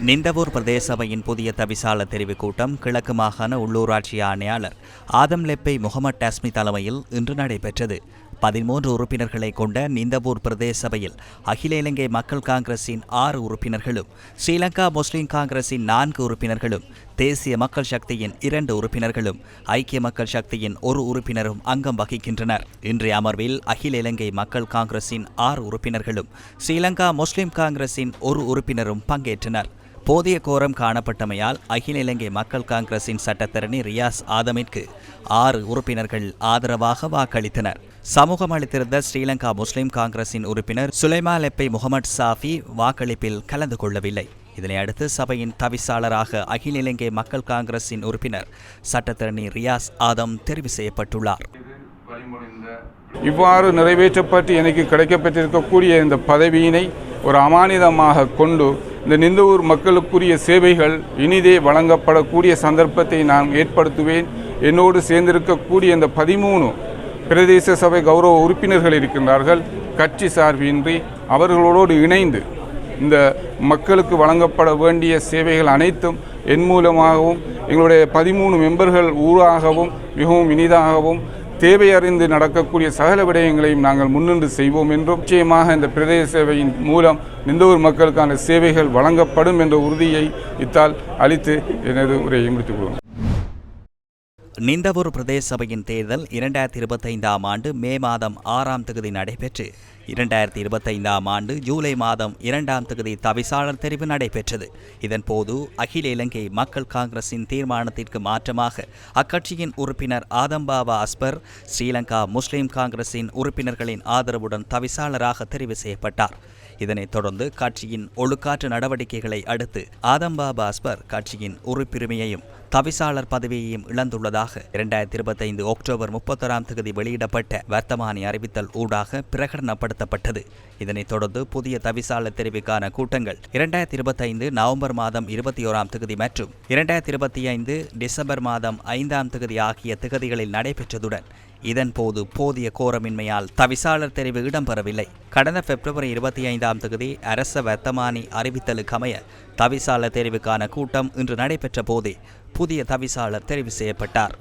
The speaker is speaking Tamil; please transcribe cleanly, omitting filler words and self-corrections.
நிந்தவூர் பிரதேச சபையின் புதிய தவிசாளர் தெரிவு கூட்டம் கிழக்கு மாகாண உள்ளூராட்சி ஆணையாளர் ஆதம் லெப்பை முகமது டாஸ்மி தலைமையில் இன்று நடைபெற்றது. 13 உறுப்பினர்களை கொண்ட நிந்தவூர் பிரதேச சபையில் அகில இலங்கை மக்கள் காங்கிரசின் 6 உறுப்பினர்களும், ஸ்ரீலங்கா முஸ்லிம் காங்கிரசின் 4 உறுப்பினர்களும், தேசிய மக்கள் சக்தியின் 2 உறுப்பினர்களும், ஐக்கிய மக்கள் சக்தியின் 1 உறுப்பினரும் அங்கம் வகிக்கின்றனர். இன்றைய அமர்வில் அகில இலங்கை மக்கள் காங்கிரசின் 6 உறுப்பினர்களும், ஸ்ரீலங்கா முஸ்லிம் காங்கிரசின் 1 உறுப்பினரும் பங்கேற்றனர். போதிய கோரம் காணப்பட்டமையால் அகில இலங்கை மக்கள் காங்கிரசின் சட்டத்தரணி ரியாஸ் ஆதமிற்கு 6 உறுப்பினர்கள் ஆதரவாக வாக்களித்தனர். சமூகம் அளித்திருந்த ஸ்ரீலங்கா முஸ்லிம் காங்கிரசின் உறுப்பினர் சுலைமா லெப்பை முகமது சாஃபி வாக்களிப்பில் கலந்து கொள்ளவில்லை. இதனையடுத்து சபையின் தவிசாளராக அகில இலங்கை மக்கள் காங்கிரசின் உறுப்பினர் சட்டத்தரணி ரியாஸ் ஆதம் தெரிவு செய்யப்பட்டுள்ளார். இவ்வாறு நிறைவேற்றப்பட்டு எனக்கு கிடைக்கப்பட்டிருக்கக்கூடிய இந்த பதவியினை ஒரு அமானிதமாக கொண்டு இந்த நிந்தவூர் மக்களுக்குரிய சேவைகள் இனிதே வழங்கப்படக்கூடிய சந்தர்ப்பத்தை நான் ஏற்படுத்துவேன். என்னோடு சேர்ந்திருக்கக்கூடிய இந்த 13 பிரதேச சபை கௌரவ உறுப்பினர்கள் இருக்கின்றார்கள். கட்சி சார்பின்றி அவர்களோடு இணைந்து இந்த மக்களுக்கு வழங்கப்பட வேண்டிய சேவைகள் அனைத்தும் என் மூலமாகவும் எங்களுடைய 13 மெம்பர்கள் ஊராகவும் மிகவும் இனிதாகவும் தேவை அறிந்து நடக்கக்கூடிய சகல விடயங்களையும் நாங்கள் முன்னின்று செய்வோம் என்றும், நிச்சயமாக இந்த பிரதேச சேவையின் மூலம் நிந்தவூர் மக்களுக்கான சேவைகள் வழங்கப்படும் என்ற உறுதியை இத்தால் அளித்து எனது உரையை முடித்துக் கொள்வோம். நிந்தவூர் பிரதேச சபையின் தேர்தல் 2025ஆம் ஆண்டு மே மாதம் 6ஆம் தேதி நடைபெற்று 2025ஆம் ஆண்டு ஜூலை மாதம் 2ஆம் தேதி தவிசாளர் தெரிவு நடைபெற்றது. இதன்போது அகில இலங்கை மக்கள் காங்கிரசின் தீர்மானத்திற்கு மாற்றமாக அக்கட்சியின் உறுப்பினர் ஆதம்பாபா அஸ்பர் ஸ்ரீலங்கா முஸ்லிம் காங்கிரசின் உறுப்பினர்களின் ஆதரவுடன் தவிசாளராக தெரிவு செய்யப்பட்டார். இதனைத் தொடர்ந்து கட்சியின் ஒழுக்காற்று நடவடிக்கைகளை அடுத்து ஆதம்பாபா அஸ்பர் கட்சியின் உறுப்புரிமையையும் தவிசாளர் பதவியையும் இழந்துள்ளதாக 2025 அக்டோபர் 31ஆம் தேதி வெளியிடப்பட்ட வர்த்தமானி அறிவித்தல் ஊடாக பிரகடனப்படுத்தப்பட்டது. இதனைத் தொடர்ந்து புதிய தவிசாளர் தெரிவுக்கான கூட்டங்கள் 2025 நவம்பர் மாதம் 21ஆம் தேதி மற்றும் 2025 டிசம்பர் மாதம் 5ஆம் தேதி ஆகிய திகதிகளில் நடைபெற்றதுடன் இதன்போது போதிய கோரமின்மையால் தவிசாளர் தெரிவு இடம்பெறவில்லை. கடந்த பிப்ரவரி 25ஆம் தேதி அரச வர்த்தமானி அறிவித்தலுக்கமைய தவிசாளர் தெரிவுக்கான கூட்டம் இன்று நடைபெற்ற போதே புதிய தவிசாளர் தெரிவு செய்யப்பட்டார்.